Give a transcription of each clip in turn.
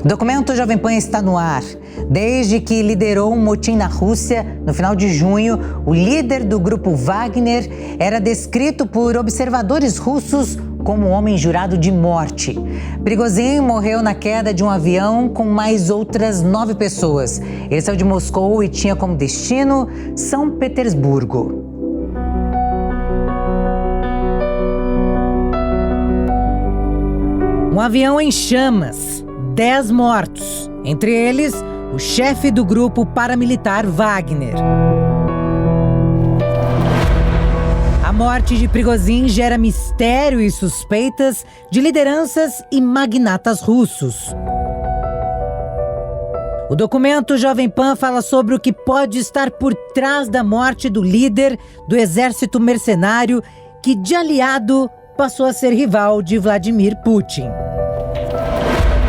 O documento Jovem Pan está no ar. Desde que liderou um motim na Rússia, no final de junho, o líder do grupo Wagner era descrito por observadores russos como um homem jurado de morte. Prigozhin morreu na queda de um avião com mais outras 9 pessoas. Ele saiu de Moscou e tinha como destino São Petersburgo. Um avião em chamas, 10 mortos, entre eles o chefe do grupo paramilitar Wagner. A morte de Prigozhin gera mistério e suspeitas de lideranças e magnatas russos. O documento Jovem Pan fala sobre o que pode estar por trás da morte do líder do exército mercenário que, de aliado, passou a ser rival de Vladimir Putin.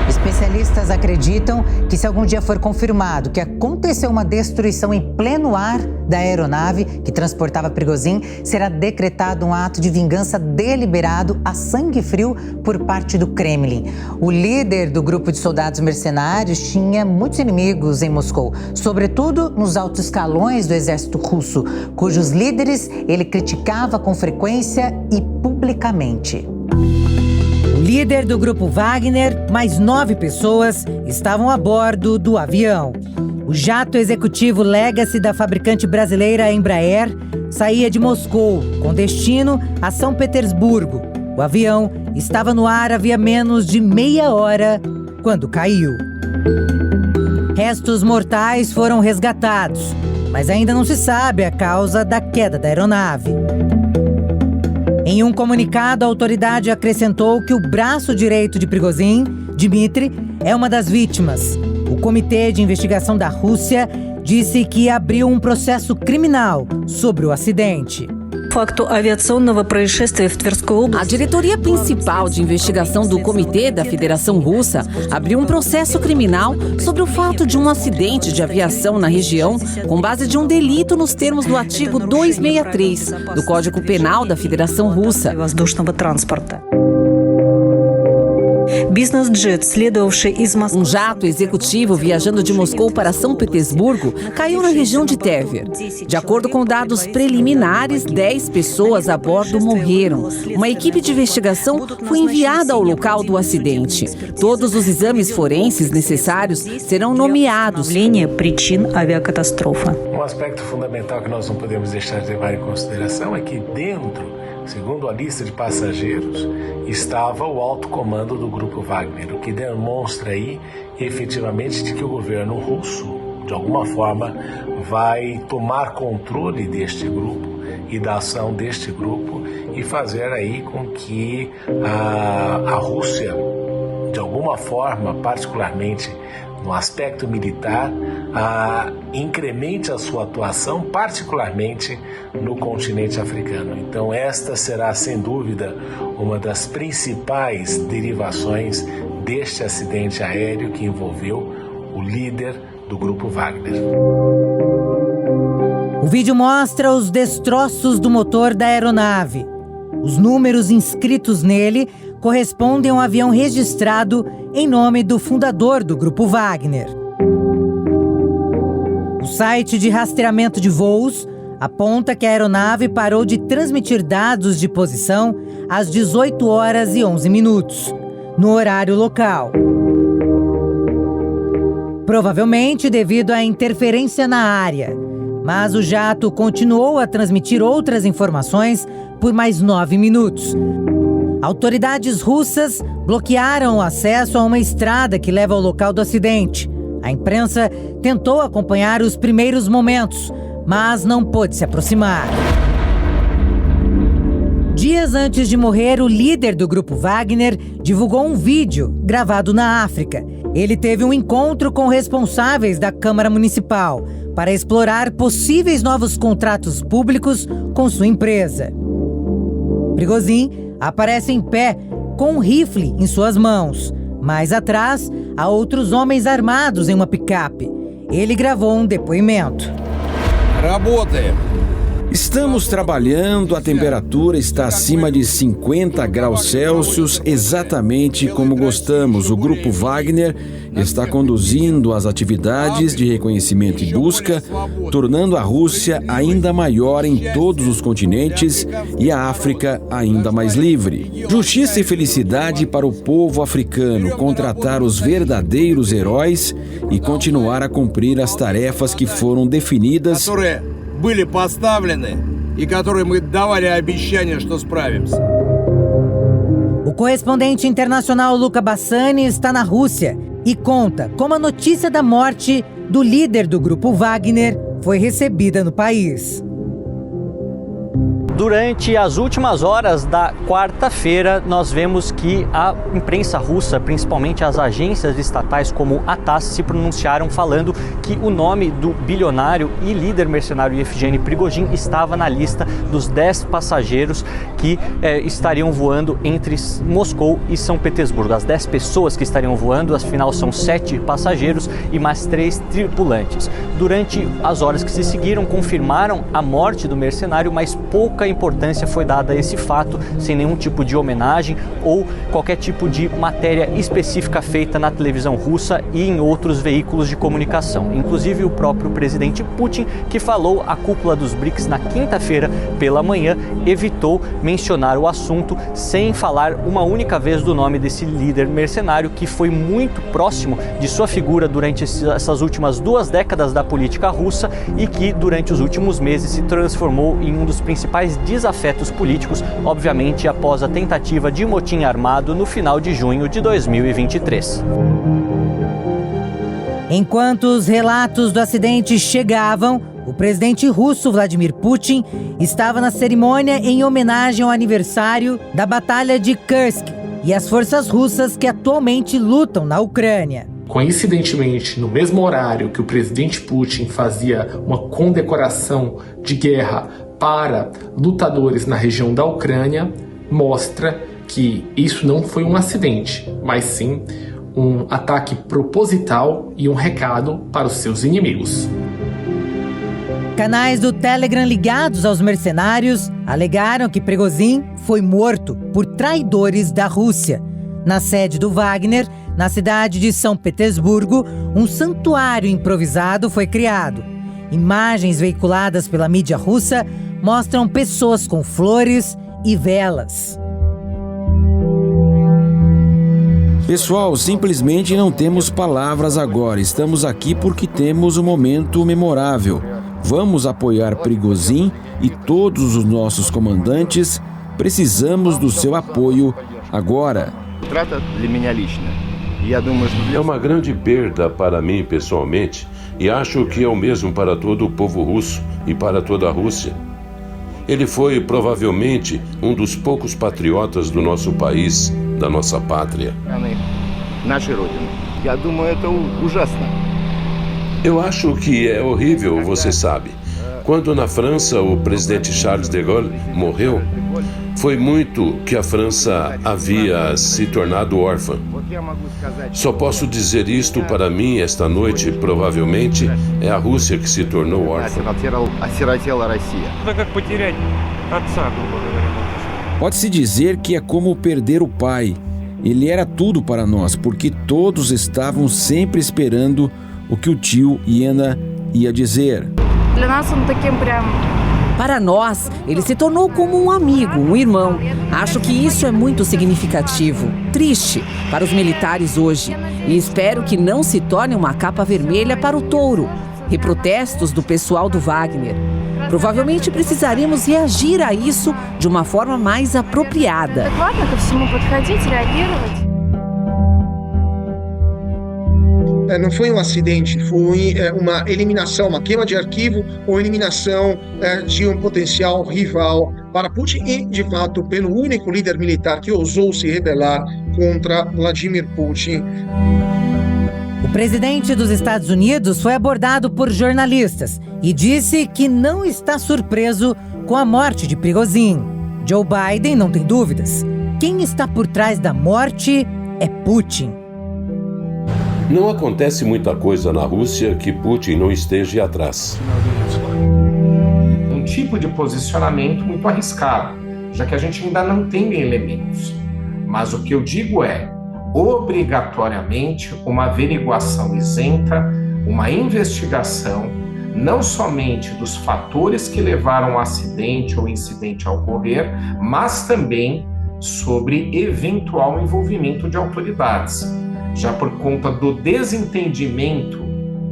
Especialistas acreditam que, se algum dia for confirmado que aconteceu uma destruição em pleno ar da aeronave que transportava Prigozhin, será decretado um ato de vingança deliberado a sangue frio por parte do Kremlin. O líder do grupo de soldados mercenários tinha muitos inimigos em Moscou, sobretudo nos altos escalões do exército russo, cujos líderes ele criticava com frequência e publicamente. O líder do grupo Wagner, mais 9 pessoas, estavam a bordo do avião. O jato executivo Legacy da fabricante brasileira Embraer saía de Moscou, com destino a São Petersburgo. O avião estava no ar havia menos de meia hora quando caiu. Restos mortais foram resgatados, mas ainda não se sabe a causa da queda da aeronave. Em um comunicado, a autoridade acrescentou que o braço direito de Prigozhin, Dmitry, é uma das vítimas. O Comitê de Investigação da Rússia disse que abriu um processo criminal sobre o acidente. A diretoria principal de investigação do Comitê da Federação Russa abriu um processo criminal sobre o fato de um acidente de aviação na região com base de um delito nos termos do artigo 263 do Código Penal da Federação Russa. Um jato executivo viajando de Moscou para São Petersburgo caiu na região de Tver. De acordo com dados preliminares, 10 pessoas a bordo morreram. Uma equipe de investigação foi enviada ao local do acidente. Todos os exames forenses necessários serão nomeados. Um aspecto fundamental que nós não podemos deixar de levar em consideração é que segundo a lista de passageiros, estava o alto comando do grupo Wagner, o que demonstra aí efetivamente de que o governo russo, de alguma forma, vai tomar controle deste grupo e da ação deste grupo e fazer aí com que a Rússia, de alguma forma, particularmente no aspecto militar, incremente a sua atuação, particularmente no continente africano. Então esta será, sem dúvida, uma das principais derivações deste acidente aéreo que envolveu o líder do grupo Wagner. O vídeo mostra os destroços do motor da aeronave. Os números inscritos nele correspondem a um avião registrado em nome do fundador do grupo Wagner. O site de rastreamento de voos aponta que a aeronave parou de transmitir dados de posição às 18 horas e 11 minutos, no horário local. Provavelmente devido à interferência na área, mas o jato continuou a transmitir outras informações por mais 9 minutos. Autoridades russas bloquearam o acesso a uma estrada que leva ao local do acidente. A imprensa tentou acompanhar os primeiros momentos, mas não pôde se aproximar. Dias antes de morrer, o líder do grupo Wagner divulgou um vídeo gravado na África. Ele teve um encontro com responsáveis da Câmara Municipal para explorar possíveis novos contratos públicos com sua empresa. Prigozhin aparece em pé, com um rifle em suas mãos. Mais atrás, há outros homens armados em uma picape. Ele gravou um depoimento. Estamos trabalhando, a temperatura está acima de 50 graus Celsius, exatamente como gostamos. O Grupo Wagner está conduzindo as atividades de reconhecimento e busca, tornando a Rússia ainda maior em todos os continentes e a África ainda mais livre. Justiça e felicidade para o povo africano, contratar os verdadeiros heróis e continuar a cumprir as tarefas que foram definidas были поставлены и которые мы давали обещание, что справимся. O correspondente internacional Luca Bassani está na Rússia e conta como a notícia da morte do líder do grupo Wagner foi recebida no país. Durante as últimas horas da quarta-feira, nós vemos que a imprensa russa, principalmente as agências estatais como a TASS, se pronunciaram falando que o nome do bilionário e líder mercenário Yevgeny Prigozhin estava na lista dos 10 passageiros que estariam voando entre Moscou e São Petersburgo. As 10 pessoas que estariam voando, afinal são 7 passageiros e mais 3 tripulantes. Durante as horas que se seguiram, confirmaram a morte do mercenário, mas pouca importância foi dada a esse fato, sem nenhum tipo de homenagem ou qualquer tipo de matéria específica feita na televisão russa e em outros veículos de comunicação. Inclusive o próprio presidente Putin, que falou à cúpula dos BRICS na quinta-feira pela manhã, evitou mencionar o assunto sem falar uma única vez do nome desse líder mercenário que foi muito próximo de sua figura durante essas últimas 2 décadas da política russa e que durante os últimos meses se transformou em um dos principais desafetos políticos, obviamente após a tentativa de motim armado no final de junho de 2023. Enquanto os relatos do acidente chegavam, o presidente russo Vladimir Putin estava na cerimônia em homenagem ao aniversário da Batalha de Kursk e as forças russas que atualmente lutam na Ucrânia. Coincidentemente, no mesmo horário que o presidente Putin fazia uma condecoração de guerra para lutadores na região da Ucrânia, mostra que isso não foi um acidente, mas sim um ataque proposital e um recado para os seus inimigos. Canais do Telegram ligados aos mercenários alegaram que Prigozhin foi morto por traidores da Rússia. Na sede do Wagner, na cidade de São Petersburgo, um santuário improvisado foi criado. Imagens veiculadas pela mídia russa mostram pessoas com flores e velas. Pessoal, simplesmente não temos palavras agora. Estamos aqui porque temos um momento memorável. Vamos apoiar Prigozhin e todos os nossos comandantes. Precisamos do seu apoio agora. É uma grande perda para mim pessoalmente e acho que é o mesmo para todo o povo russo e para toda a Rússia. Ele foi provavelmente um dos poucos patriotas do nosso país, da nossa pátria. Eu acho que é horrível, você sabe. Quando na França o presidente Charles de Gaulle morreu, foi muito que a França havia se tornado órfã. Só posso dizer isto para mim esta noite, provavelmente é a Rússia que se tornou órfã. Pode-se dizer que é como perder o pai. Ele era tudo para nós, porque todos estavam sempre esperando o que o tio Iena ia dizer. Para nós, ele se tornou como um amigo, um irmão. Acho que isso é muito significativo. Triste para os militares hoje. E espero que não se torne uma capa vermelha para o touro. Reprotestos do pessoal do Wagner. Provavelmente precisaremos reagir a isso de uma forma mais apropriada. Não foi um acidente, foi uma eliminação, uma queima de arquivo ou eliminação de um potencial rival para Putin e, de fato, pelo único líder militar que ousou se rebelar contra Vladimir Putin. O presidente dos Estados Unidos foi abordado por jornalistas e disse que não está surpreso com a morte de Prigozhin. Joe Biden não tem dúvidas. Quem está por trás da morte é Putin. Não acontece muita coisa na Rússia que Putin não esteja atrás. tipo de posicionamento muito arriscado, já que a gente ainda não tem elementos. Mas o que eu digo é, obrigatoriamente, uma averiguação isenta, uma investigação, não somente dos fatores que levaram o acidente ou incidente a ocorrer, mas também sobre eventual envolvimento de autoridades. Já por conta do desentendimento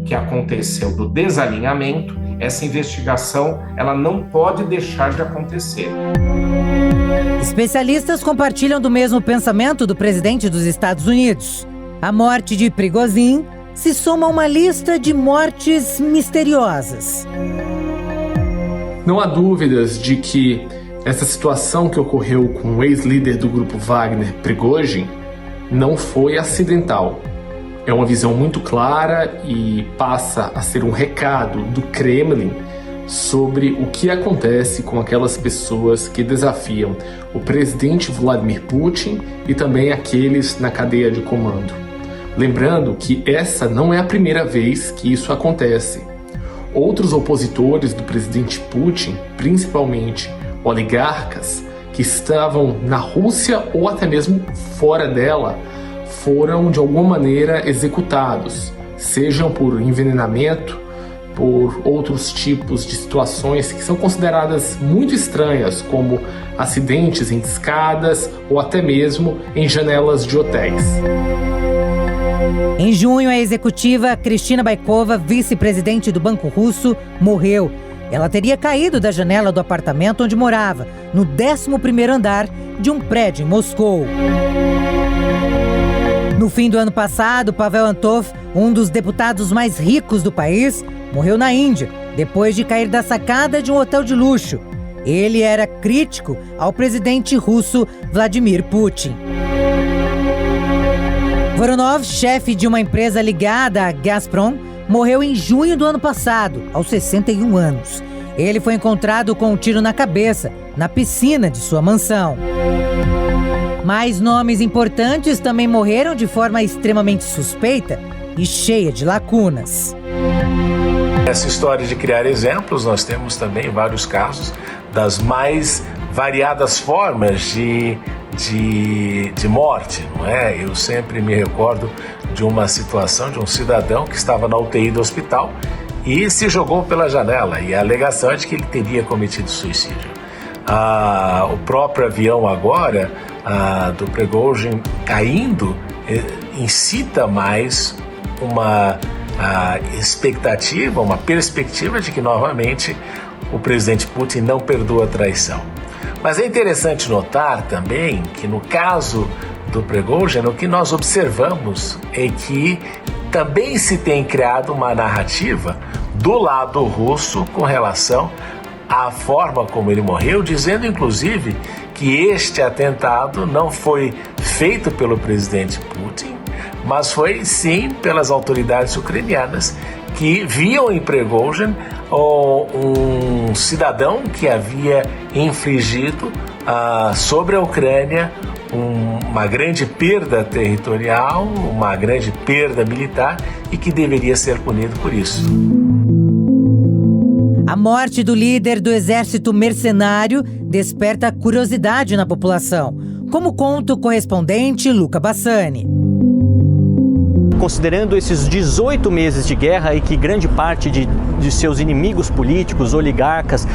que aconteceu, do desalinhamento, essa investigação ela não pode deixar de acontecer. Especialistas compartilham do mesmo pensamento do presidente dos Estados Unidos. A morte de Prigozhin se soma a uma lista de mortes misteriosas. Não há dúvidas de que essa situação que ocorreu com o ex-líder do grupo Wagner, Prigozhin, não foi acidental. É uma visão muito clara e passa a ser um recado do Kremlin sobre o que acontece com aquelas pessoas que desafiam o presidente Vladimir Putin e também aqueles na cadeia de comando. Lembrando que essa não é a primeira vez que isso acontece. Outros opositores do presidente Putin, principalmente oligarcas, que estavam na Rússia ou até mesmo fora dela, foram de alguma maneira executados, sejam por envenenamento, por outros tipos de situações que são consideradas muito estranhas, como acidentes em escadas ou até mesmo em janelas de hotéis. Em junho, a executiva Kristina Baikova, vice-presidente do Banco Russo, morreu. Ela teria caído da janela do apartamento onde morava, no 11º andar de um prédio em Moscou. No fim do ano passado, Pavel Antov, um dos deputados mais ricos do país, morreu na Índia, depois de cair da sacada de um hotel de luxo. Ele era crítico ao presidente russo Vladimir Putin. Voronov, chefe de uma empresa ligada à Gazprom, morreu em junho do ano passado, aos 61 anos. Ele foi encontrado com um tiro na cabeça, na piscina de sua mansão. Mais nomes importantes também morreram de forma extremamente suspeita e cheia de lacunas. Essa história de criar exemplos, nós temos também vários casos das mais variadas formas de morte, não é? Eu sempre me recordo de uma situação de um cidadão que estava na UTI do hospital e se jogou pela janela, e a alegação é de que ele teria cometido suicídio. O próprio avião agora, do Prigozhin caindo, incita mais uma expectativa, uma perspectiva de que novamente o presidente Putin não perdoa a traição. Mas é interessante notar também que no caso do Prigozhin, o que nós observamos é que também se tem criado uma narrativa do lado russo com relação à forma como ele morreu, dizendo inclusive que este atentado não foi feito pelo presidente Putin, mas foi sim pelas autoridades ucranianas que viam em Prigozhin um cidadão que havia infligido sobre a Ucrânia uma grande perda territorial, uma grande perda militar e que deveria ser punido por isso. A morte do líder do exército mercenário desperta curiosidade na população, como conta o correspondente Luca Bassani. Considerando esses 18 meses de guerra e que grande parte de seus inimigos políticos, oligarcas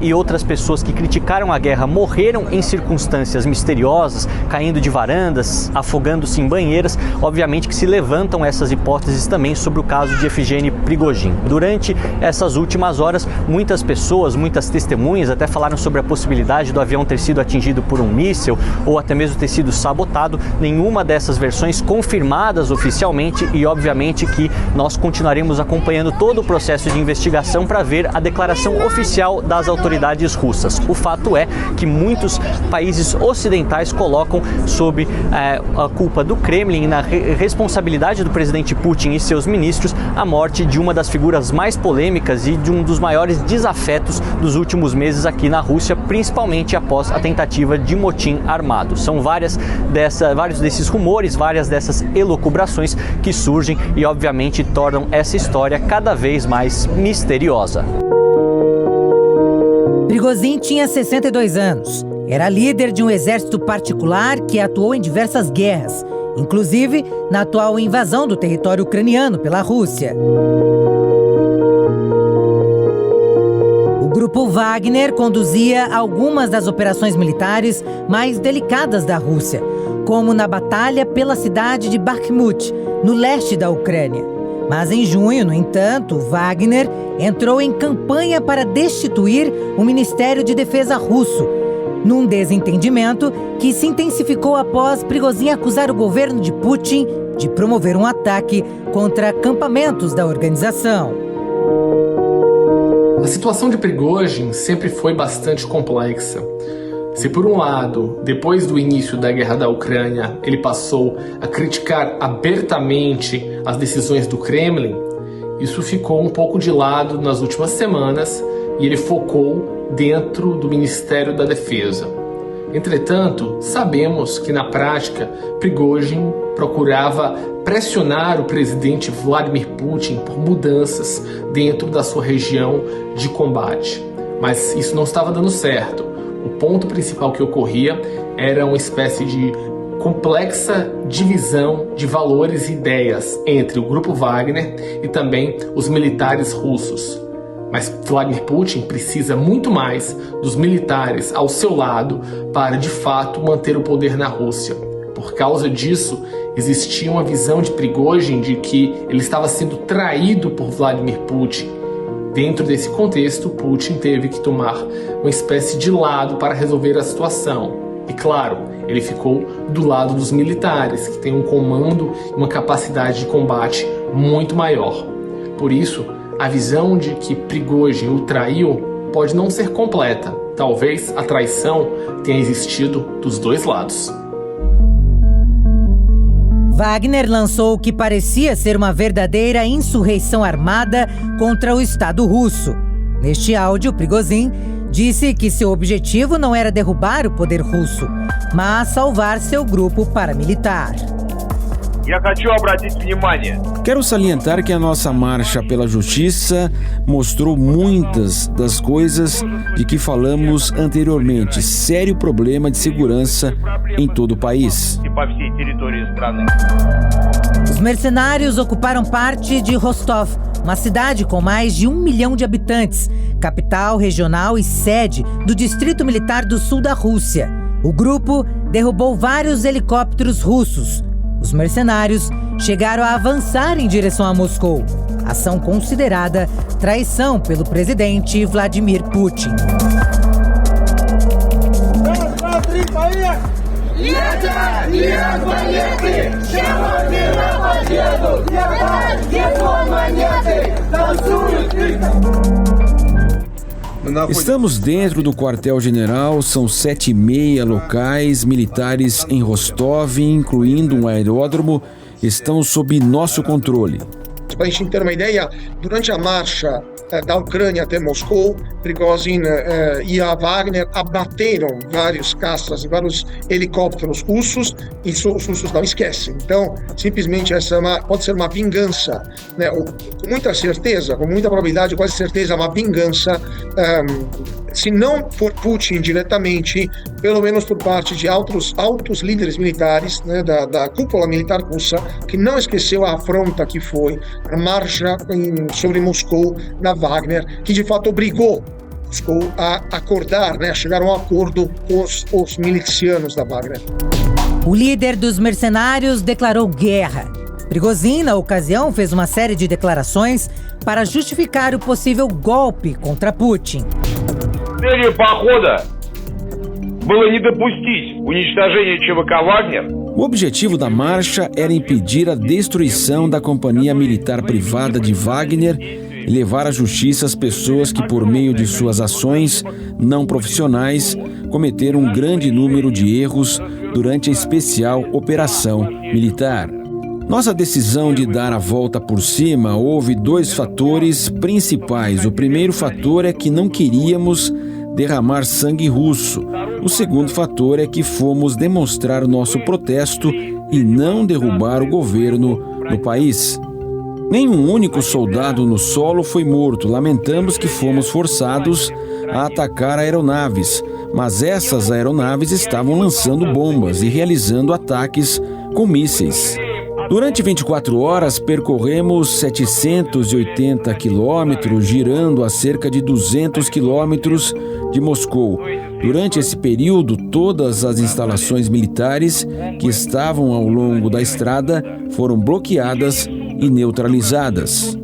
e outras pessoas que criticaram a guerra morreram em circunstâncias misteriosas, caindo de varandas, afogando-se em banheiras, obviamente que se levantam essas hipóteses também sobre o caso de Evgeny Prigozhin. Durante essas últimas horas, muitas pessoas, muitas testemunhas até falaram sobre a possibilidade do avião ter sido atingido por um míssil ou até mesmo ter sido sabotado. Nenhuma dessas versões confirmadas oficialmente, e obviamente que nós continuaremos acompanhando todo o processo de investigação para ver a declaração oficial das autoridades russas. O fato é que muitos países ocidentais colocam sob a culpa do Kremlin e na responsabilidade do presidente Putin e seus ministros a morte de uma das figuras mais polêmicas e de um dos maiores desafetos dos últimos meses aqui na Rússia, principalmente após a tentativa de motim armado. São vários desses rumores, várias dessas elucubrações que surgem e obviamente tornam essa história cada vez mais misteriosa. Prigozhin tinha 62 anos. Era líder de um exército particular que atuou em diversas guerras, inclusive na atual invasão do território ucraniano pela Rússia. O grupo Wagner conduzia algumas das operações militares mais delicadas da Rússia, como na batalha pela cidade de Bakhmut, no leste da Ucrânia. Mas em junho, no entanto, Wagner entrou em campanha para destituir o Ministério de Defesa russo, num desentendimento que se intensificou após Prigozhin acusar o governo de Putin de promover um ataque contra acampamentos da organização. A situação de Prigozhin sempre foi bastante complexa. Se por um lado, depois do início da guerra da Ucrânia, ele passou a criticar abertamente as decisões do Kremlin, isso ficou um pouco de lado nas últimas semanas e ele focou dentro do Ministério da Defesa. Entretanto, sabemos que na prática, Prigozhin procurava pressionar o presidente Vladimir Putin por mudanças dentro da sua região de combate. Mas isso não estava dando certo. O ponto principal que ocorria era uma espécie de complexa divisão de valores e ideias entre o grupo Wagner e também os militares russos. Mas Vladimir Putin precisa muito mais dos militares ao seu lado para, de fato, manter o poder na Rússia. Por causa disso, existia uma visão de Prigozhin de que ele estava sendo traído por Vladimir Putin. Dentro desse contexto, Putin teve que tomar uma espécie de lado para resolver a situação. E claro, ele ficou do lado dos militares, que têm um comando e uma capacidade de combate muito maior. Por isso, a visão de que Prigozhin o traiu pode não ser completa. Talvez a traição tenha existido dos dois lados. Wagner lançou o que parecia ser uma verdadeira insurreição armada contra o Estado russo. Neste áudio, Prigozhin disse que seu objetivo não era derrubar o poder russo, mas salvar seu grupo paramilitar. Quero salientar que a nossa marcha pela justiça mostrou muitas das coisas de que falamos anteriormente. Sério problema de segurança em todo o país. Os mercenários ocuparam parte de Rostov, uma cidade com mais de 1 milhão de habitantes, capital regional e sede do Distrito Militar do Sul da Rússia. O grupo derrubou vários helicópteros russos. Os mercenários chegaram a avançar em direção a Moscou, ação considerada traição pelo presidente Vladimir Putin. Estamos dentro do quartel-general, são 7,5 locais militares em Rostov, incluindo um aeródromo, estão sob nosso controle. Para a gente ter uma ideia, durante a marcha da Ucrânia até Moscou, Prigozhin e a Wagner abateram vários caças e vários helicópteros russos e os russos não esquecem. Então, simplesmente essa pode ser uma vingança, né? Com muita certeza, com muita probabilidade, quase certeza, uma vingança, se não por Putin diretamente, pelo menos por parte de altos líderes militares, né, da cúpula militar russa, que não esqueceu a afronta que foi a marcha sobre Moscou da Wagner, que de fato obrigou Moscou a acordar, né, a chegar a um acordo com os milicianos da Wagner. O líder dos mercenários declarou guerra. Prigozhin, na ocasião, fez uma série de declarações para justificar o possível golpe contra Putin. Целью похода было не допустить уничтожения ЧВК «Вагнер». O objetivo da marcha era impedir a destruição da companhia militar privada de Wagner e levar à justiça as pessoas que, por meio de suas ações não profissionais, cometeram um grande número de erros durante a especial operação militar. Nossa decisão de dar a volta por cima houve 2 fatores principais. O primeiro fator é que não queríamos derramar sangue russo. O segundo fator é que fomos demonstrar nosso protesto e não derrubar o governo no país. Nenhum único soldado no solo foi morto. Lamentamos que fomos forçados a atacar aeronaves, mas essas aeronaves estavam lançando bombas e realizando ataques com mísseis. Durante 24 horas, percorremos 780 quilômetros, girando a cerca de 200 quilômetros de Moscou. Durante esse período, todas as instalações militares que estavam ao longo da estrada foram bloqueadas e neutralizadas.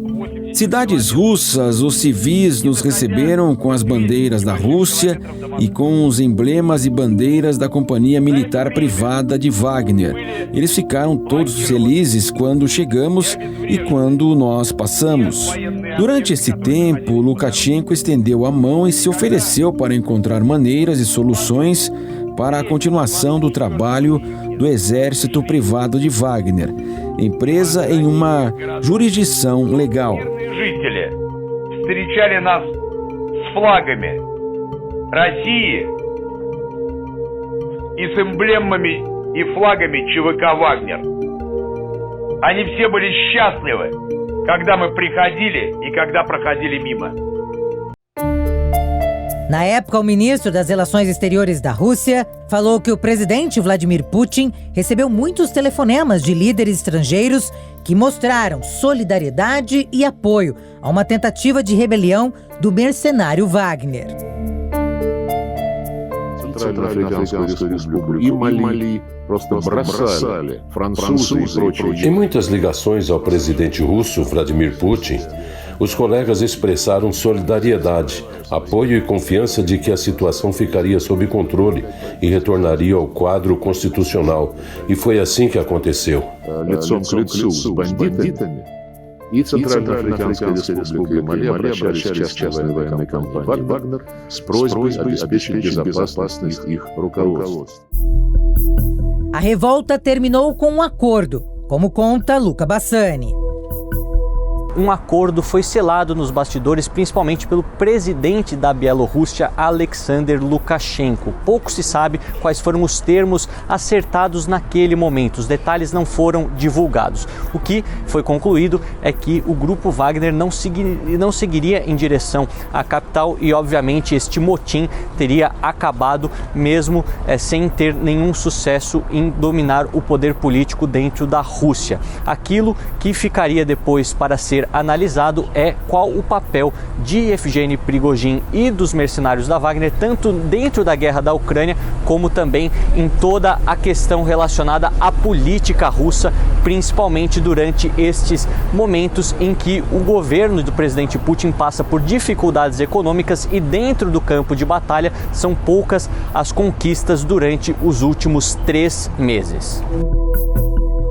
Cidades russas, os civis nos receberam com as bandeiras da Rússia e com os emblemas e bandeiras da companhia militar privada de Wagner. Eles ficaram todos felizes quando chegamos e quando nós passamos. Durante esse tempo, Lukashenko estendeu a mão e se ofereceu para encontrar maneiras e soluções para a continuação do trabalho do exército privado de Wagner, empresa em uma jurisdição legal. Жители встречали нас с флагами России и с эмблемами и флагами ЧВК «Вагнер». Они все были счастливы, когда мы приходили и когда проходили мимо. Na época, o ministro das Relações Exteriores da Rússia falou que o presidente Vladimir Putin recebeu muitos telefonemas de líderes estrangeiros que mostraram solidariedade e apoio a uma tentativa de rebelião do mercenário Wagner. Em muitas ligações ao presidente russo Vladimir Putin, os colegas expressaram solidariedade, apoio e confiança de que a situação ficaria sob controle e retornaria ao quadro constitucional. E foi assim que aconteceu. И Центральноафриканская республика и Мали обращались к частной военной компании «Вагнер» с просьбой обеспечить безопасность их руководства. A revolta terminou com um acordo, como conta Luca Bassani. Um acordo foi selado nos bastidores, principalmente pelo presidente da Bielorrússia, Alexander Lukashenko. Pouco se sabe quais foram os termos acertados naquele momento. Os detalhes não foram divulgados. O que foi concluído é que o grupo Wagner não seguiria em direção à capital e, obviamente, este motim teria acabado mesmo sem ter nenhum sucesso em dominar o poder político dentro da Rússia. Aquilo que ficaria depois para ser analisado é qual o papel de Yevgeny Prigozhin e dos mercenários da Wagner, tanto dentro da guerra da Ucrânia, como também em toda a questão relacionada à política russa, principalmente durante estes momentos em que o governo do presidente Putin passa por dificuldades econômicas e dentro do campo de batalha são poucas as conquistas durante os últimos 3 meses.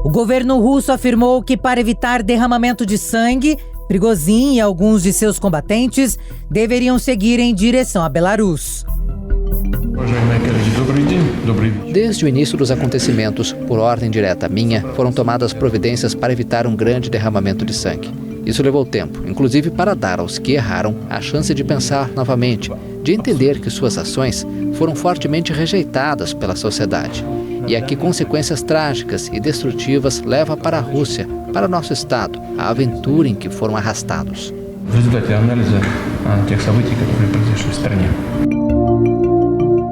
O governo russo afirmou que, para evitar derramamento de sangue, Prigozhin e alguns de seus combatentes deveriam seguir em direção a Belarus. Desde o início dos acontecimentos, por ordem direta minha, foram tomadas providências para evitar um grande derramamento de sangue. Isso levou tempo, inclusive para dar aos que erraram a chance de pensar novamente, de entender que suas ações foram fortemente rejeitadas pela sociedade. E a que consequências trágicas e destrutivas leva para a Rússia, para nosso Estado, a aventura em que foram arrastados.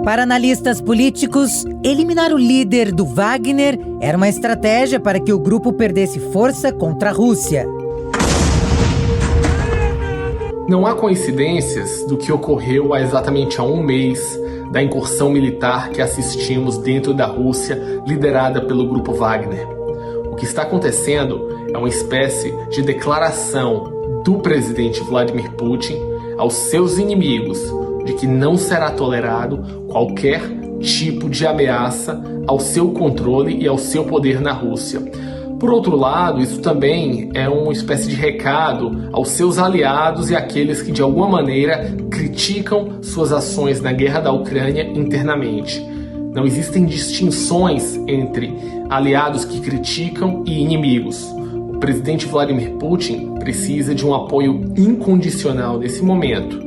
Para analistas políticos, eliminar o líder do Wagner era uma estratégia para que o grupo perdesse força contra a Rússia. Não há coincidências do que ocorreu há exatamente 1 mês da incursão militar que assistimos dentro da Rússia, liderada pelo grupo Wagner. O que está acontecendo é uma espécie de declaração do presidente Vladimir Putin aos seus inimigos de que não será tolerado qualquer tipo de ameaça ao seu controle e ao seu poder na Rússia. Por outro lado, isso também é uma espécie de recado aos seus aliados e àqueles que de alguma maneira criticam suas ações na guerra da Ucrânia internamente. Não existem distinções entre aliados que criticam e inimigos. O presidente Vladimir Putin precisa de um apoio incondicional nesse momento.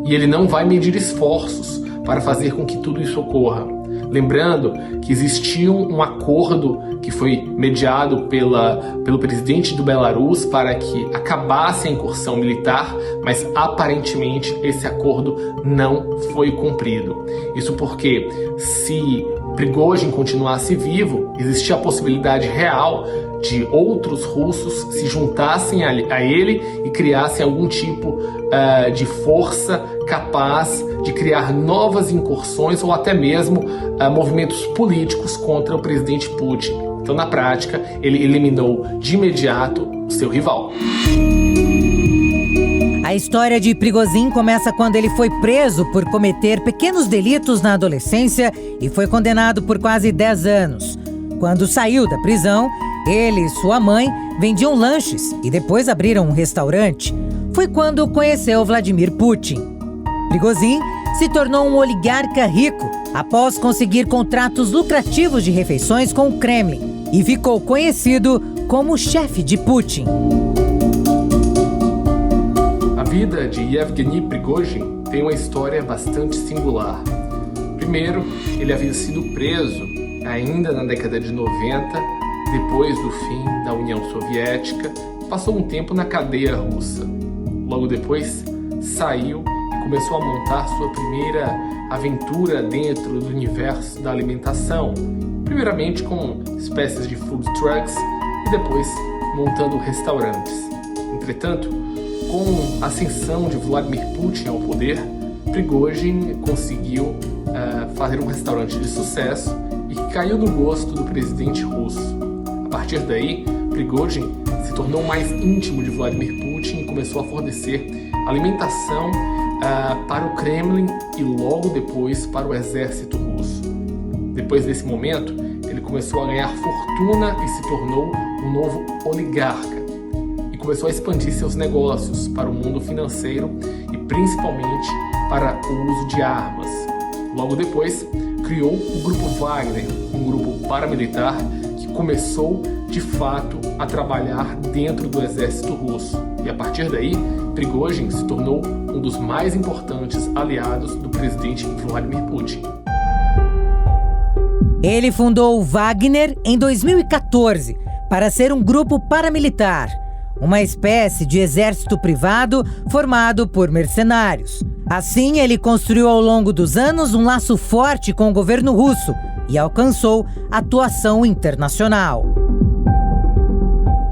E ele não vai medir esforços para fazer com que tudo isso ocorra. Lembrando que existia um acordo que foi mediado pelo presidente do Belarus para que acabasse a incursão militar, mas aparentemente esse acordo não foi cumprido. Isso porque, se Prigozhin continuasse vivo, existia a possibilidade real de outros russos se juntassem a ele e criassem algum tipo de força capaz de criar novas incursões ou até mesmo movimentos políticos contra o presidente Putin. Então, na prática, ele eliminou de imediato o seu rival. A história de Prigozhin começa quando ele foi preso por cometer pequenos delitos na adolescência e foi condenado por quase 10 anos. Quando saiu da prisão, ele e sua mãe vendiam lanches e depois abriram um restaurante. Foi quando conheceu Vladimir Putin. Prigozhin se tornou um oligarca rico após conseguir contratos lucrativos de refeições com o Kremlin e ficou conhecido como chefe de Putin. A vida de Yevgeny Prigozhin tem uma história bastante singular. Primeiro, ele havia sido preso ainda na década de 90, depois do fim da União Soviética, passou um tempo na cadeia russa. Logo depois, saiu e começou a montar sua primeira aventura dentro do universo da alimentação, primeiramente com espécies de food trucks e depois montando restaurantes. Entretanto, com a ascensão de Vladimir Putin ao poder, Prigozhin conseguiu fazer um restaurante de sucesso e caiu no gosto do presidente russo. A partir daí, Prigozhin se tornou mais íntimo de Vladimir Putin e começou a fornecer alimentação para o Kremlin e logo depois para o exército russo. Depois desse momento, ele começou a ganhar fortuna e se tornou um novo oligarca. E começou a expandir seus negócios para o mundo financeiro e principalmente para o uso de armas. Logo depois, criou o Grupo Wagner, um grupo paramilitar que começou, de fato, a trabalhar dentro do exército russo. E a partir daí, Prigozhin se tornou um dos mais importantes aliados do presidente Vladimir Putin. Ele fundou o Wagner em 2014 para ser um grupo paramilitar, uma espécie de exército privado formado por mercenários. Assim, ele construiu ao longo dos anos um laço forte com o governo russo e alcançou atuação internacional.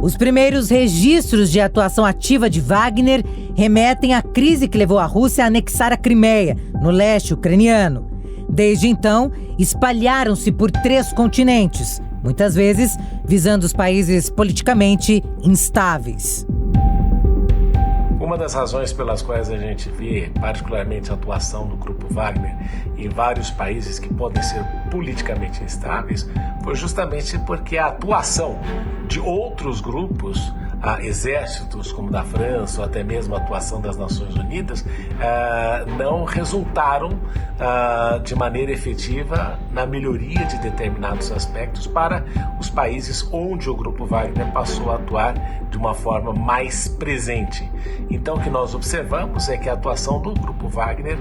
Os primeiros registros de atuação ativa de Wagner remetem à crise que levou a Rússia a anexar a Crimeia, no leste ucraniano. Desde então, espalharam-se por 3 continentes, muitas vezes visando os países politicamente instáveis. Uma das razões pelas quais a gente vê, particularmente a atuação do Grupo Wagner em vários países que podem ser politicamente instáveis, foi justamente porque a atuação de outros grupos, exércitos como da França ou até mesmo a atuação das Nações Unidas, não resultaram de maneira efetiva na melhoria de determinados aspectos para os países onde o Grupo Wagner passou a atuar de uma forma mais presente. Então, o que nós observamos é que a atuação do Grupo Wagner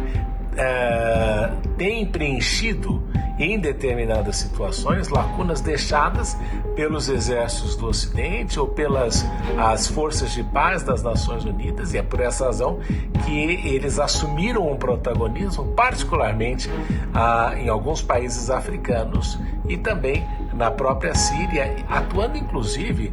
tem preenchido em determinadas situações lacunas deixadas pelos exércitos do Ocidente ou pelas as forças de paz das Nações Unidas, e é por essa razão que eles assumiram um protagonismo, particularmente em alguns países africanos e também na própria Síria, atuando inclusive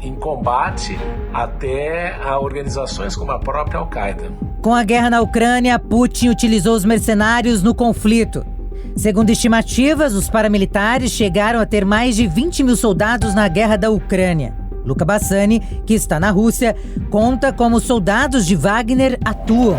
em combate até a organizações como a própria Al-Qaeda. Com a guerra na Ucrânia, Putin utilizou os mercenários no conflito. Segundo estimativas, os paramilitares chegaram a ter mais de 20 mil soldados na guerra da Ucrânia. Luca Bassani, que está na Rússia, conta como os soldados de Wagner atuam.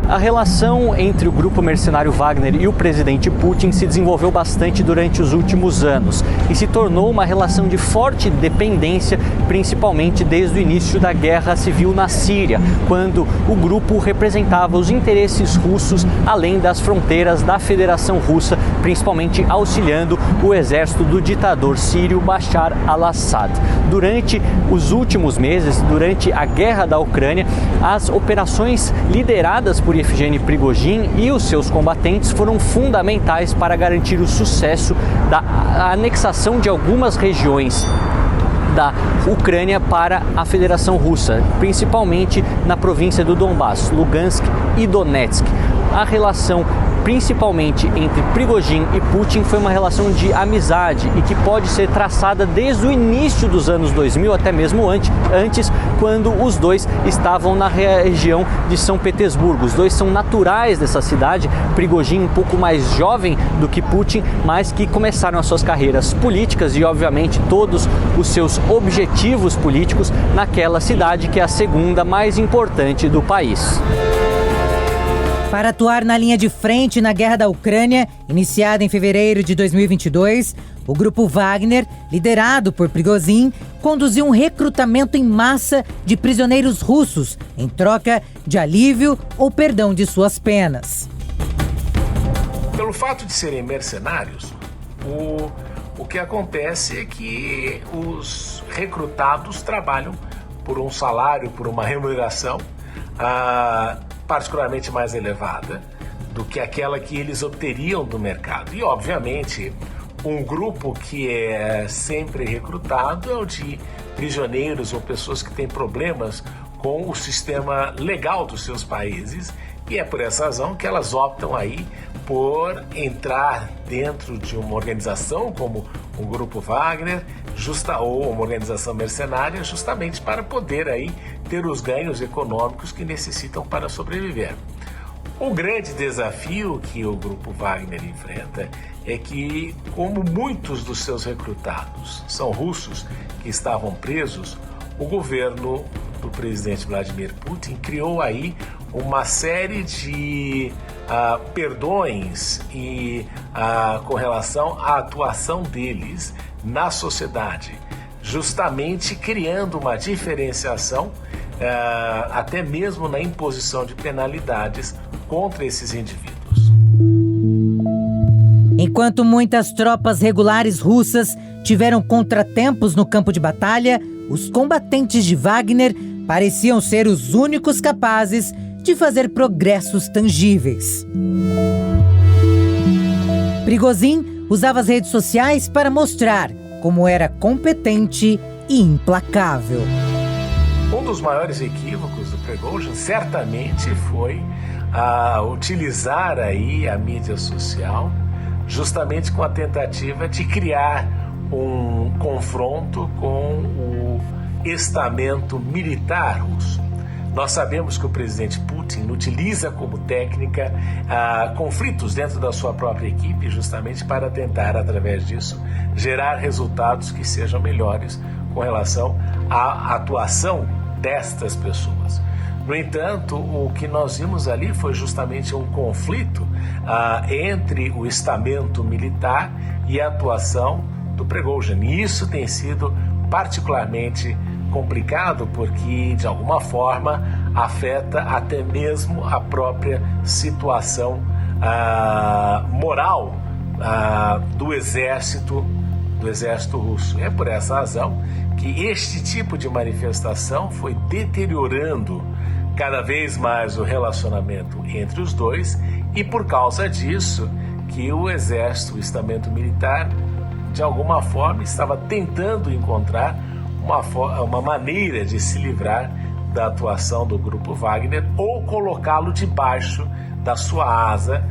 A relação entre o grupo mercenário Wagner e o presidente Putin se desenvolveu bastante durante os últimos anos e se tornou uma relação de forte dependência, principalmente desde o início da guerra civil na Síria, quando o grupo representava os interesses russos além das fronteiras da Federação Russa, principalmente auxiliando o exército do ditador sírio Bashar al-Assad. Durante os últimos meses, durante a guerra da Ucrânia, as operações lideradas por por Yevgeny Prigozhin e os seus combatentes foram fundamentais para garantir o sucesso da anexação de algumas regiões da Ucrânia para a Federação Russa, principalmente na província do Donbass, Lugansk e Donetsk. A relação, principalmente entre Prigozhin e Putin, foi uma relação de amizade e que pode ser traçada desde o início dos anos 2000, até mesmo antes, quando os dois estavam na região de São Petersburgo. Os dois são naturais dessa cidade, Prigozhin um pouco mais jovem do que Putin, mas que começaram as suas carreiras políticas e, obviamente, todos os seus objetivos políticos naquela cidade que é a segunda mais importante do país. Para atuar na linha de frente na guerra da Ucrânia, iniciada em fevereiro de 2022, o grupo Wagner, liderado por Prigozhin, conduziu um recrutamento em massa de prisioneiros russos em troca de alívio ou perdão de suas penas. Pelo fato de serem mercenários, o que acontece é que os recrutados trabalham por um salário, por uma remuneração particularmente mais elevada do que aquela que eles obteriam do mercado. E, obviamente, um grupo que é sempre recrutado é o de prisioneiros ou pessoas que têm problemas com o sistema legal dos seus países, e é por essa razão que elas optam aí por entrar dentro de uma organização como o Grupo Wagner, ou uma organização mercenária, justamente para poder aí ter os ganhos econômicos que necessitam para sobreviver. O grande desafio que o Grupo Wagner enfrenta é que, como muitos dos seus recrutados são russos que estavam presos, o governo do presidente Vladimir Putin criou aí uma série de perdões e com relação à atuação deles na sociedade, justamente criando uma diferenciação até mesmo na imposição de penalidades contra esses indivíduos. Enquanto muitas tropas regulares russas tiveram contratempos no campo de batalha, os combatentes de Wagner pareciam ser os únicos capazes de fazer progressos tangíveis. Prigozhin usava as redes sociais para mostrar como era competente e implacável. Um dos maiores equívocos do Prigozhin certamente foi utilizar aí a mídia social justamente com a tentativa de criar um confronto com o estamento militar russo. Nós sabemos que o presidente Putin utiliza como técnica conflitos dentro da sua própria equipe, justamente para tentar, através disso, gerar resultados que sejam melhores com relação à atuação destas pessoas. No entanto, o que nós vimos ali foi justamente um conflito entre o estamento militar e a atuação do Prigozhin. E isso tem sido particularmente complicado porque, de alguma forma, afeta até mesmo a própria situação moral do exército russo. É por essa razão que este tipo de manifestação foi deteriorando cada vez mais o relacionamento entre os dois, e por causa disso que o exército, o estamento militar, de alguma forma estava tentando encontrar uma maneira de se livrar da atuação do Grupo Wagner ou colocá-lo debaixo da sua asa,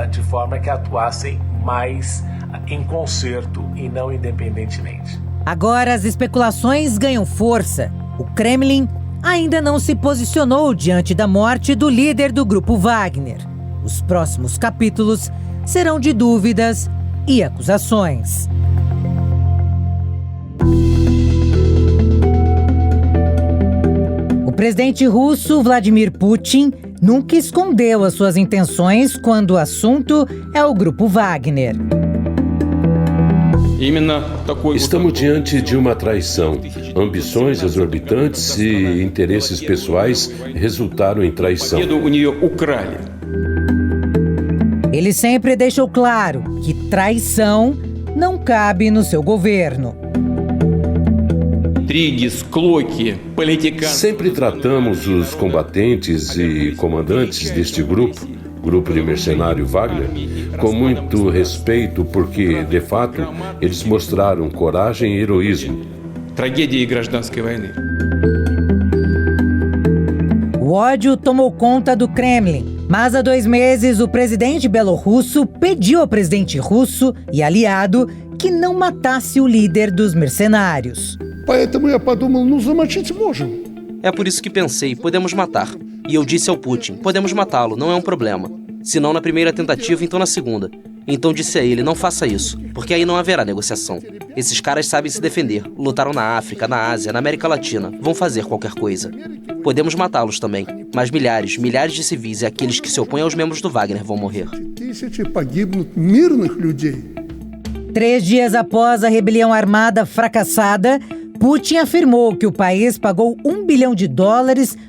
de forma que atuassem mais em concerto e não independentemente. Agora as especulações ganham força. O Kremlin ainda não se posicionou diante da morte do líder do Grupo Wagner. Os próximos capítulos serão de dúvidas e acusações. O presidente russo Vladimir Putin nunca escondeu as suas intenções quando o assunto é o Grupo Wagner. Estamos diante de uma traição. Ambições exorbitantes e interesses pessoais resultaram em traição. Ele sempre deixou claro que traição não cabe no seu governo. Sempre tratamos os combatentes e comandantes deste grupo de mercenário Wagner, com muito respeito, porque, de fato, eles mostraram coragem e heroísmo. O ódio tomou conta do Kremlin, mas há 2 meses o presidente belorrusso pediu ao presidente russo e aliado que não matasse o líder dos mercenários. É por isso que pensei, podemos matar. E eu disse ao Putin, podemos matá-lo, não é um problema. Se não na primeira tentativa, então na segunda. Então disse a ele, não faça isso, porque aí não haverá negociação. Esses caras sabem se defender, lutaram na África, na Ásia, na América Latina, vão fazer qualquer coisa. Podemos matá-los também, mas milhares de civis e aqueles que se opõem aos membros do Wagner vão morrer. 3 dias após a rebelião armada fracassada, Putin afirmou que o país pagou $1 bilhão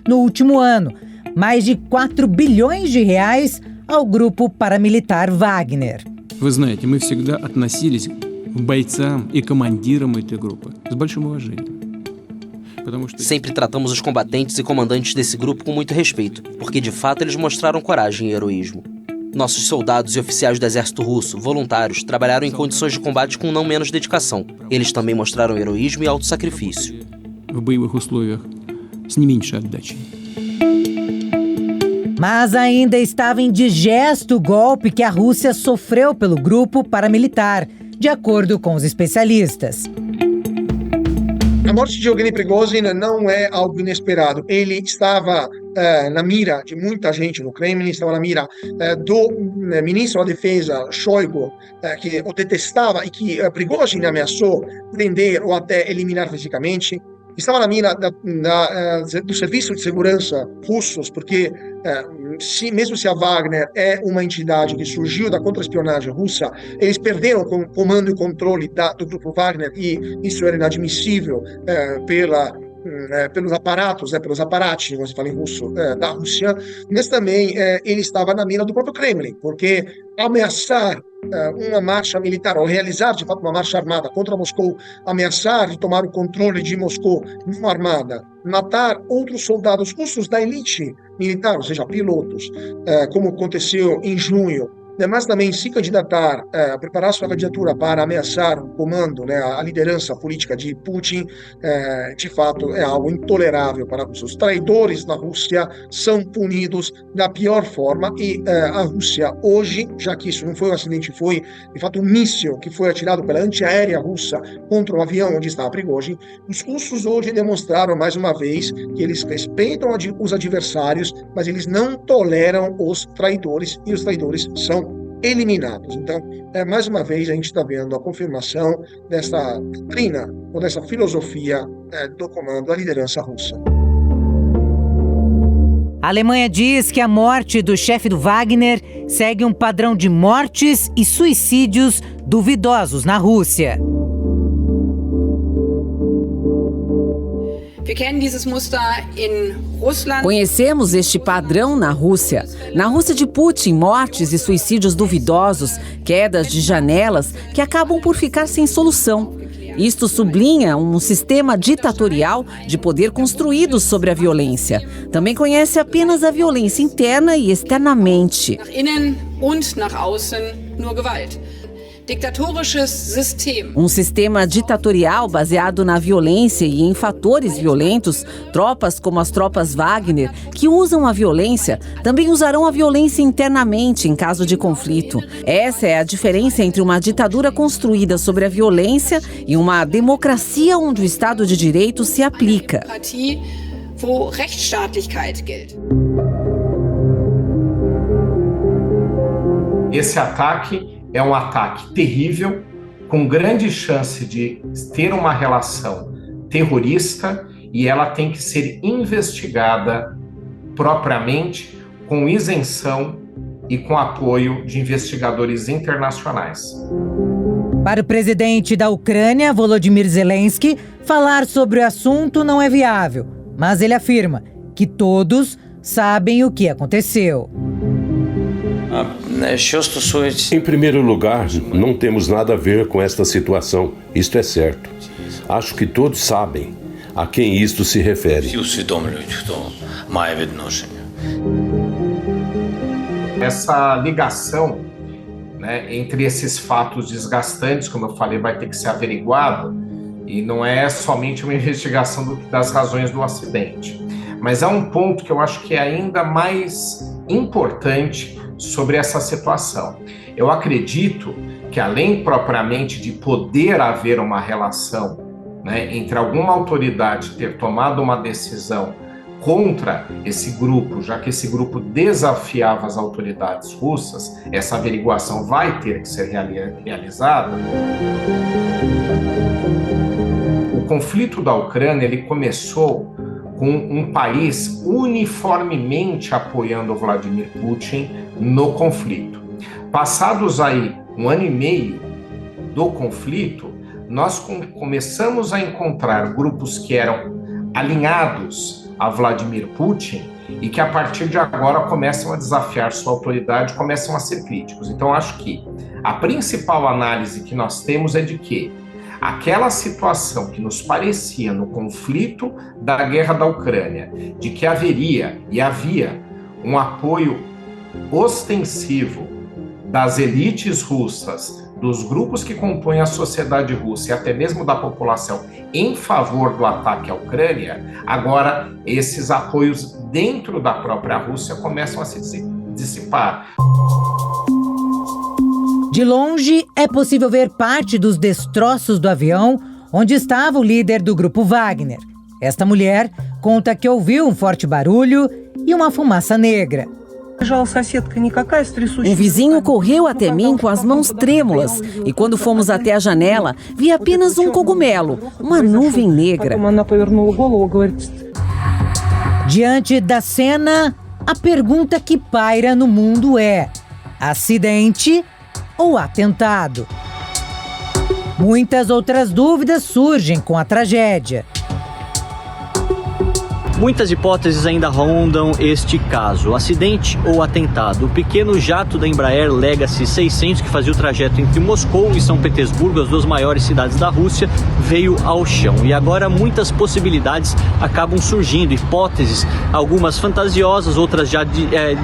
no último ano, mais de 4 bilhões de reais ao grupo paramilitar Wagner. Вы знаете, мы всегда относились к бойцам и командирам этой группы с большим уважением. Sempre tratamos os combatentes e comandantes desse grupo com muito respeito, porque de fato eles mostraram coragem e heroísmo. Nossos soldados e oficiais do exército russo, voluntários, trabalharam em condições de combate com não menos dedicação. Eles também mostraram heroísmo e autossacrifício. В боевых условиях с не меньшей отдачей. Mas ainda estava indigesto o golpe que a Rússia sofreu pelo grupo paramilitar, de acordo com os especialistas. A morte de Yevgeny Prigozhin não é algo inesperado. Ele estava na mira de muita gente no Kremlin, estava na mira do ministro da Defesa, Shoigu, que o detestava e que Prigozhin ameaçou prender ou até eliminar fisicamente. Estava na mira do serviço de segurança russos, porque mesmo se a Wagner é uma entidade que surgiu da contra-espionagem russa, eles perderam o comando e controle do grupo Wagner, e isso era inadmissível pelos aparatos, pelos aparatos, como se fala em russo, da Rússia, mas também ele estava na mira do próprio Kremlin, porque ameaçar uma marcha militar, ou realizar de fato uma marcha armada contra Moscou, ameaçar de tomar o controle de Moscou não armada, matar outros soldados russos da elite militar, ou seja, pilotos, como aconteceu em junho, mas também se candidatar, preparar sua candidatura para ameaçar o comando, a liderança política de Putin, de fato é algo intolerável para os russos. Os traidores na Rússia são punidos da pior forma, e a Rússia hoje, já que isso não foi um acidente, foi de fato um míssil que foi atirado pela antiaérea russa contra um avião onde estava Prigozhin, os russos hoje demonstraram mais uma vez que eles respeitam os adversários, mas eles não toleram os traidores, e os traidores são eliminados. Então, mais uma vez, a gente está vendo a confirmação dessa doutrina, ou dessa filosofia do comando da liderança russa. A Alemanha diz que a morte do chefe do Wagner segue um padrão de mortes e suicídios duvidosos na Rússia. Conhecemos este padrão na Rússia. Na Rússia de Putin, mortes e suicídios duvidosos, quedas de janelas que acabam por ficar sem solução. Isto sublinha um sistema ditatorial de poder construído sobre a violência. Também conhece apenas a violência interna e externamente. Um sistema ditatorial baseado na violência e em fatores violentos. Tropas como as tropas Wagner, que usam a violência, também usarão a violência internamente em caso de conflito. Essa é a diferença entre uma ditadura construída sobre a violência e uma democracia onde o Estado de Direito se aplica. Esse ataque é um ataque terrível, com grande chance de ter uma relação terrorista, e ela tem que ser investigada propriamente, com isenção e com apoio de investigadores internacionais. Para o presidente da Ucrânia, Volodymyr Zelensky, falar sobre o assunto não é viável, mas ele afirma que todos sabem o que aconteceu. Em primeiro lugar, não temos nada a ver com esta situação, isto é certo. Acho que todos sabem. a quem isto se refere. Essa ligação, né, entre esses fatos desgastantes, como eu falei, vai ter que ser averiguado, e não é somente uma investigação das razões do acidente. Mas há um ponto que eu acho que é ainda mais importante sobre essa situação. Eu acredito que, além propriamente de poder haver uma relação, né, entre alguma autoridade ter tomado uma decisão contra esse grupo, já que esse grupo desafiava as autoridades russas, essa averiguação vai ter que ser realizada. O conflito da Ucrânia ele começou com um país uniformemente apoiando o Vladimir Putin no conflito. Passados aí 1 ano e meio do conflito, nós começamos a encontrar grupos que eram alinhados a Vladimir Putin e que a partir de agora começam a desafiar sua autoridade, começam a ser críticos. Então acho que a principal análise que nós temos é de que aquela situação que nos parecia no conflito da guerra da Ucrânia, de que haveria e havia um apoio ostensivo das elites russas, dos grupos que compõem a sociedade russa e até mesmo da população em favor do ataque à Ucrânia, agora esses apoios dentro da própria Rússia começam a se dissipar. De longe, é possível ver parte dos destroços do avião onde estava o líder do grupo Wagner. Esta mulher conta que ouviu um forte barulho e uma fumaça negra. Um vizinho correu até mim com as mãos trêmulas e quando fomos até a janela, vi apenas um cogumelo, uma nuvem negra. Diante da cena, a pergunta que paira no mundo é: acidente ou atentado? Muitas outras dúvidas surgem com a tragédia. Muitas hipóteses ainda rondam este caso, acidente ou atentado. O pequeno jato da Embraer Legacy 600, que fazia o trajeto entre Moscou e São Petersburgo, as duas maiores cidades da Rússia, veio ao chão. E agora muitas possibilidades acabam surgindo, hipóteses, algumas fantasiosas, outras já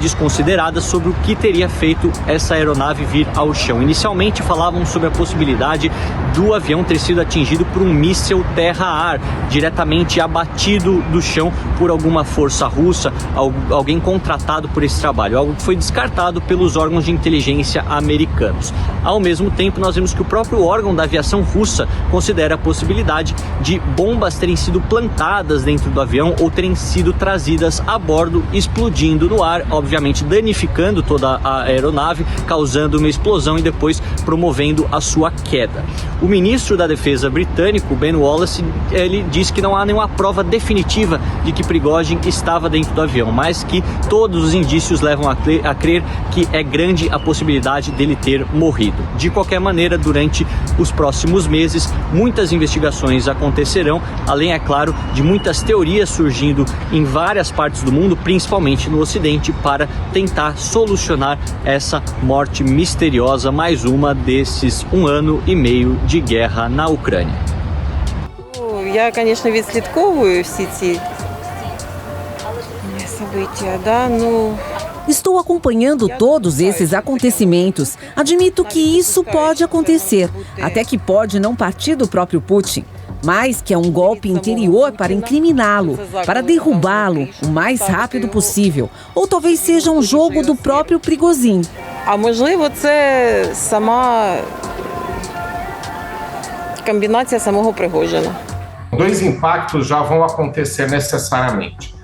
desconsideradas, sobre o que teria feito essa aeronave vir ao chão. Inicialmente falavam sobre a possibilidade do avião ter sido atingido por um míssil terra-ar, diretamente abatido do chão por alguma força russa, alguém contratado por esse trabalho, algo que foi descartado pelos órgãos de inteligência americanos. Ao mesmo tempo, nós vemos que o próprio órgão da aviação russa considera a possibilidade de bombas terem sido plantadas dentro do avião ou terem sido trazidas a bordo, explodindo no ar, obviamente danificando toda a aeronave, causando uma explosão e depois promovendo a sua queda. O ministro da Defesa britânico, Ben Wallace, ele diz que não há nenhuma prova definitiva de que Prigozhin estava dentro do avião, mas que todos os indícios levam a crer que é grande a possibilidade dele ter morrido. De qualquer maneira, durante os próximos meses, muitas investigações acontecerão, além, é claro, de muitas teorias surgindo em várias partes do mundo, principalmente no Ocidente, para tentar solucionar essa morte misteriosa, mais uma desses 1 ano e meio de guerra na Ucrânia. Я, конечно, відслідковую всі ці события, да, ну... Estou acompanhando todos esses acontecimentos. Admito que isso pode acontecer, até que pode não partir do próprio Putin, mas que é um golpe interior para incriminá-lo, para derrubá-lo o mais rápido possível. Ou talvez seja um jogo do próprio Prigozhin. А можливо, це сама комбінація самого Пригожина. Dois impactos já vão acontecer necessariamente.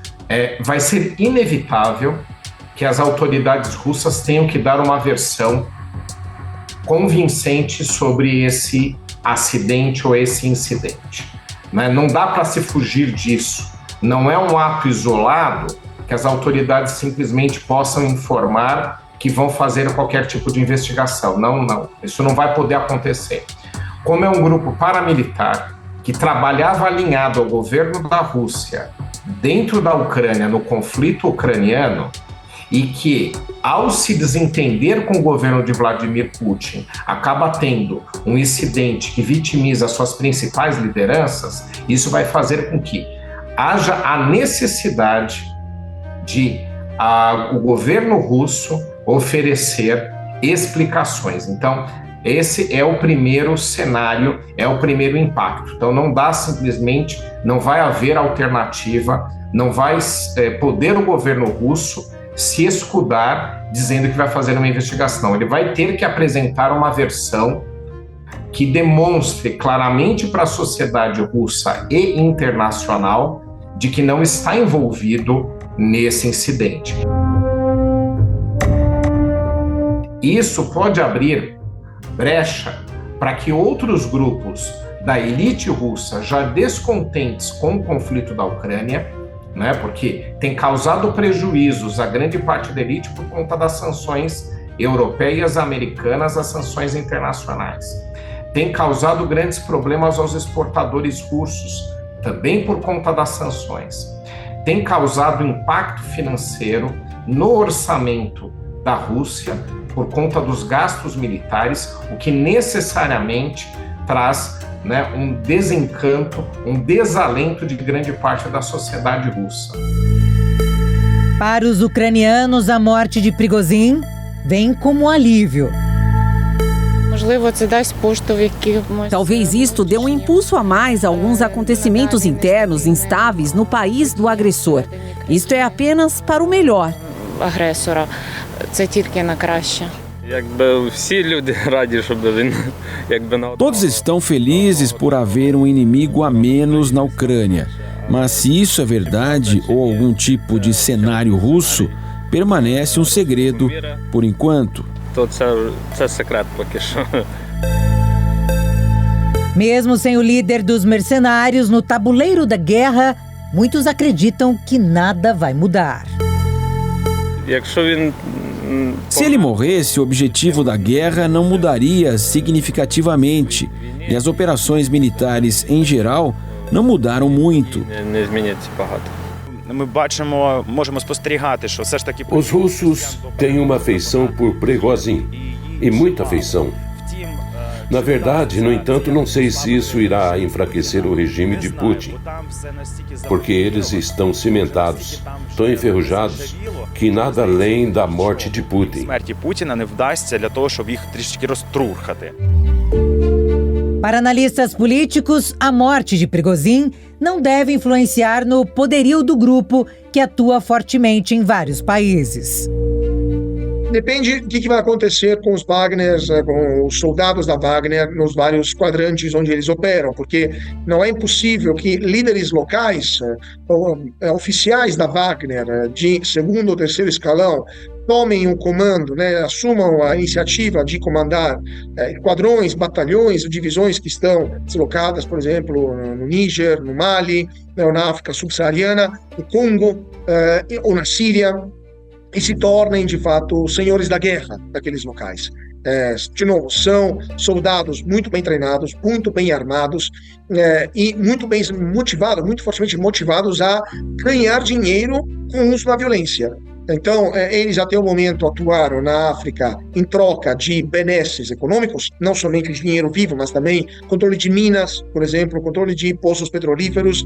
Vai ser inevitável que as autoridades russas tenham que dar uma versão convincente sobre esse acidente ou esse incidente. Não dá para se fugir disso. Não é um ato isolado que as autoridades simplesmente possam informar que vão fazer qualquer tipo de investigação. Não. Isso não vai poder acontecer. Como é um grupo paramilitar que trabalhava alinhado ao governo da Rússia dentro da Ucrânia, no conflito ucraniano, e que, ao se desentender com o governo de Vladimir Putin, acaba tendo um incidente que vitimiza suas principais lideranças, isso vai fazer com que haja a necessidade de o governo russo oferecer explicações. Então, esse é o primeiro cenário, é o primeiro impacto. Então, não dá simplesmente, não vai haver alternativa, não vai poder o governo russo se escudar dizendo que vai fazer uma investigação. Ele vai ter que apresentar uma versão que demonstre claramente para a sociedade russa e internacional de que não está envolvido nesse incidente. Isso pode abrir brecha para que outros grupos da elite russa, já descontentes com o conflito da Ucrânia, né, porque tem causado prejuízos a grande parte da elite por conta das sanções europeias, americanas, as sanções internacionais. Tem causado grandes problemas aos exportadores russos, também por conta das sanções. Tem causado impacto financeiro no orçamento da Rússia por conta dos gastos militares, o que necessariamente traz, né, um desencanto, um desalento de grande parte da sociedade russa. Para os ucranianos, a morte de Prigozhin vem como alívio. Talvez isto dê um impulso a mais a alguns acontecimentos internos instáveis no país do agressor. Isto é apenas para o melhor. Todos estão felizes por haver um inimigo a menos na Ucrânia. Mas se isso é verdade ou algum tipo de cenário russo, permanece um segredo por enquanto. Mesmo sem o líder dos mercenários no tabuleiro da guerra, muitos acreditam que nada vai mudar. Se ele morresse, o objetivo da guerra não mudaria significativamente e as operações militares em geral não mudaram muito. Os russos têm uma afeição por Prigozhin, e muita afeição. Na verdade, no entanto, não sei se isso irá enfraquecer o regime de Putin, porque eles estão cimentados, tão enferrujados, que nada além da morte de Putin. Para analistas políticos, a morte de Prigozhin não deve influenciar no poderio do grupo que atua fortemente em vários países. Depende do que vai acontecer com os Wagners, com os soldados da Wagner nos vários quadrantes onde eles operam, porque não é impossível que líderes locais, oficiais da Wagner, de segundo ou terceiro escalão, tomem o comando, né, assumam a iniciativa de comandar quadrões, batalhões, divisões que estão deslocadas, por exemplo, no Níger, no Mali, na África subsaariana, no Congo ou na Síria, e se tornem, de fato, senhores da guerra daqueles locais. De novo, são soldados muito bem treinados, muito bem armados e muito bem motivados, muito fortemente motivados a ganhar dinheiro com o uso da violência. Então, eles até o momento atuaram na África em troca de benesses econômicos, não somente de dinheiro vivo, mas também controle de minas, por exemplo, controle de poços petrolíferos,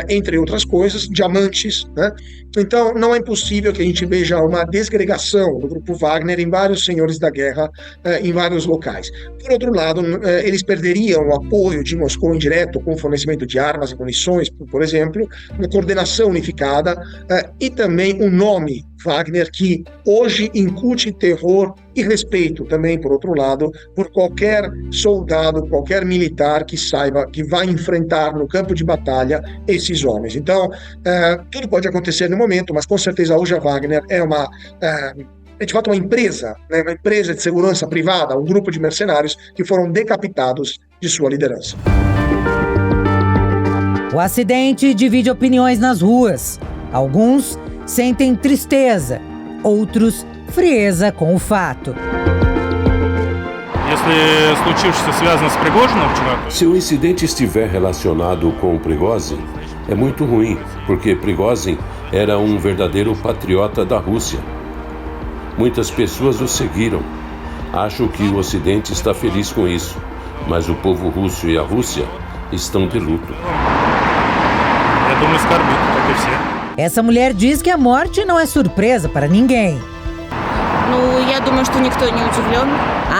entre outras coisas, diamantes, né? Então, não é impossível que a gente veja uma desgregação do grupo Wagner em vários senhores da guerra, em vários locais. Por outro lado, eles perderiam o apoio de Moscou indireto com fornecimento de armas e munições, por exemplo, uma coordenação unificada e também um nome Wagner que hoje incute terror e respeito também, por outro lado, por qualquer soldado, qualquer militar que saiba que vai enfrentar no campo de batalha esses homens. Então, tudo pode acontecer no momento, mas com certeza hoje a Wagner é de fato uma empresa, né, uma empresa de segurança privada, um grupo de mercenários que foram decapitados de sua liderança. O acidente divide opiniões nas ruas. Alguns sentem tristeza, outros frieza com o fato. Se o incidente estiver relacionado com Prigozhin, é muito ruim, porque Prigozhin era um verdadeiro patriota da Rússia. Muitas pessoas o seguiram. Acho que o Ocidente está feliz com isso, mas o povo russo e a Rússia estão de luto. Essa mulher diz que a morte não é surpresa para ninguém.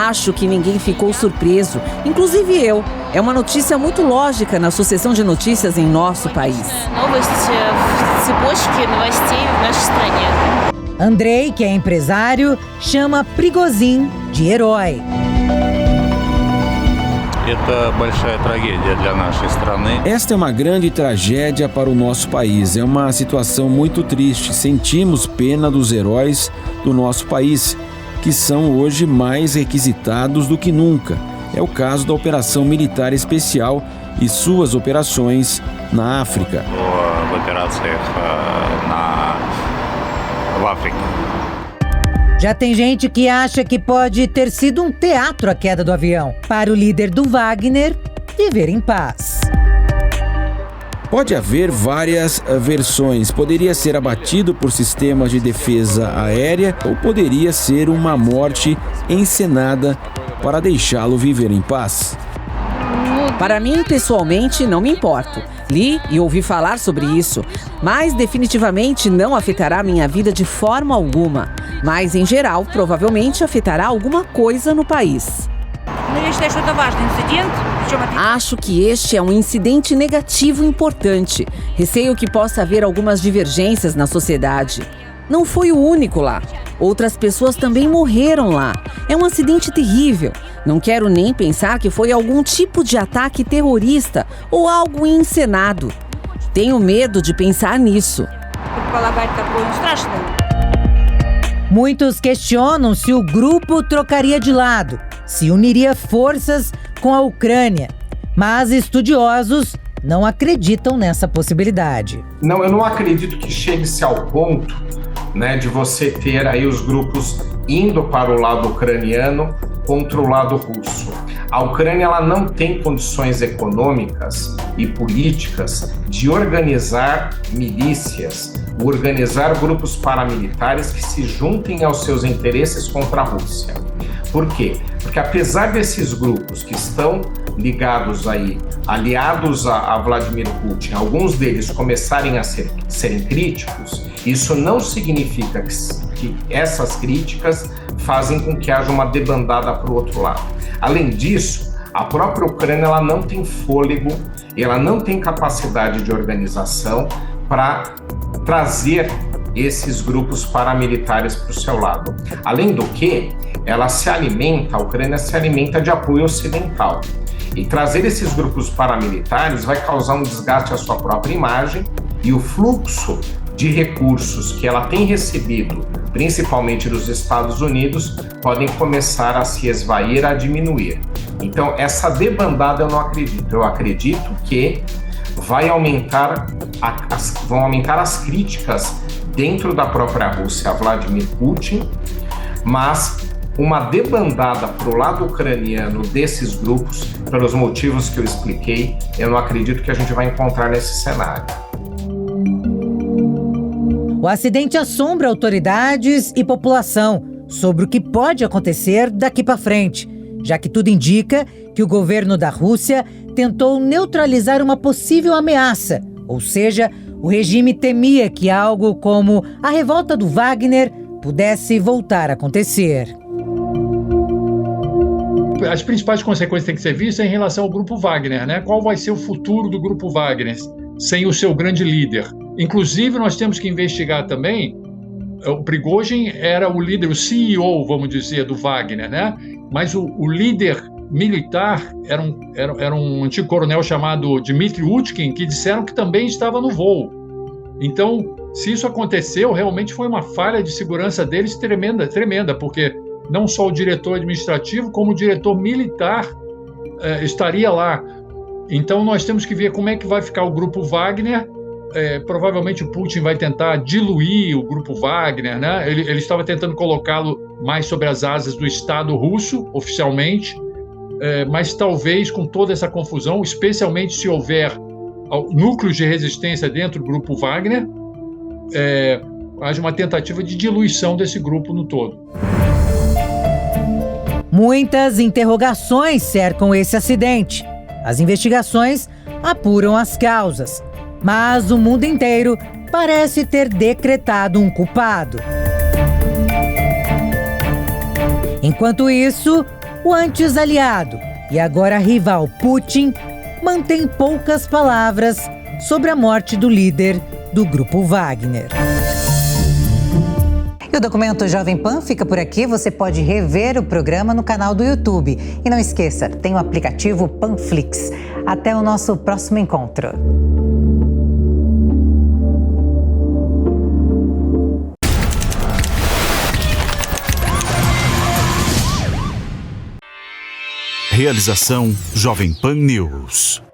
Acho que ninguém ficou surpreso, inclusive eu. É uma notícia muito lógica na sucessão de notícias em nosso país. Andrei, que é empresário, chama Prigozhin de herói. Esta é uma grande tragédia para o nosso país. É uma situação muito triste. Sentimos pena dos heróis do nosso país, que são hoje mais requisitados do que nunca. É o caso da Operação Militar Especial e suas operações na África. Já tem gente que acha que pode ter sido um teatro a queda do avião, para o líder do Wagner viver em paz. Pode haver várias versões. Poderia ser abatido por sistemas de defesa aérea ou poderia ser uma morte encenada para deixá-lo viver em paz. Para mim, pessoalmente, não me importo. Li e ouvi falar sobre isso, mas definitivamente não afetará minha vida de forma alguma. Mas, em geral, provavelmente afetará alguma coisa no país. Acho que este é um incidente negativo importante. Receio que possa haver algumas divergências na sociedade. Não foi o único lá. Outras pessoas também morreram lá. É um acidente terrível. Não quero nem pensar que foi algum tipo de ataque terrorista ou algo encenado. Tenho medo de pensar nisso. Muitos questionam se o grupo trocaria de lado, se uniria forças com a Ucrânia. Mas estudiosos não acreditam nessa possibilidade. Não, eu não acredito que chegue-se ao ponto, de você ter aí os grupos indo para o lado ucraniano contra o lado russo. A Ucrânia ela não tem condições econômicas e políticas de organizar milícias, organizar grupos paramilitares que se juntem aos seus interesses contra a Rússia. Por quê? Porque apesar desses grupos que estão ligados aí, aliados a Vladimir Putin, alguns deles começarem a serem críticos, isso não significa que essas críticas fazem com que haja uma debandada para o outro lado. Além disso, a própria Ucrânia ela não tem fôlego, ela não tem capacidade de organização para trazer esses grupos paramilitares para o seu lado. Além do que, a Ucrânia se alimenta de apoio ocidental. E trazer esses grupos paramilitares vai causar um desgaste à sua própria imagem e o fluxo de recursos que ela tem recebido, principalmente dos Estados Unidos, podem começar a se esvair, a diminuir. Então, essa debandada eu não acredito. Eu acredito que vão aumentar as críticas dentro da própria Rússia a Vladimir Putin, mas uma debandada para o lado ucraniano desses grupos, pelos motivos que eu expliquei, eu não acredito que a gente vai encontrar nesse cenário. O acidente assombra autoridades e população sobre o que pode acontecer daqui para frente, já que tudo indica que o governo da Rússia tentou neutralizar uma possível ameaça, ou seja, o regime temia que algo como a revolta do Wagner pudesse voltar a acontecer. As principais consequências têm que ser vistas em relação ao Grupo Wagner, Qual vai ser o futuro do Grupo Wagner sem o seu grande líder? Inclusive, nós temos que investigar também, o Prigozhin era o líder, o CEO, vamos dizer, do Wagner, Mas o líder militar era um antigo coronel chamado Dmitry Utkin, que disseram que também estava no voo. Então, se isso aconteceu, realmente foi uma falha de segurança deles tremenda, porque não só o diretor administrativo, como o diretor militar estaria lá. Então, nós temos que ver como é que vai ficar o Grupo Wagner. Provavelmente o Putin vai tentar diluir o Grupo Wagner, Ele estava tentando colocá-lo mais sobre as asas do Estado russo, oficialmente, mas talvez com toda essa confusão, especialmente se houver núcleos de resistência dentro do Grupo Wagner, haja uma tentativa de diluição desse grupo no todo. Muitas interrogações cercam esse acidente. As investigações apuram as causas, mas o mundo inteiro parece ter decretado um culpado. Enquanto isso, o antes aliado e agora rival Putin mantém poucas palavras sobre a morte do líder do Grupo Wagner. E o documento Jovem Pan fica por aqui. Você pode rever o programa no canal do YouTube. E não esqueça, tem o aplicativo Panflix. Até o nosso próximo encontro. Realização Jovem Pan News.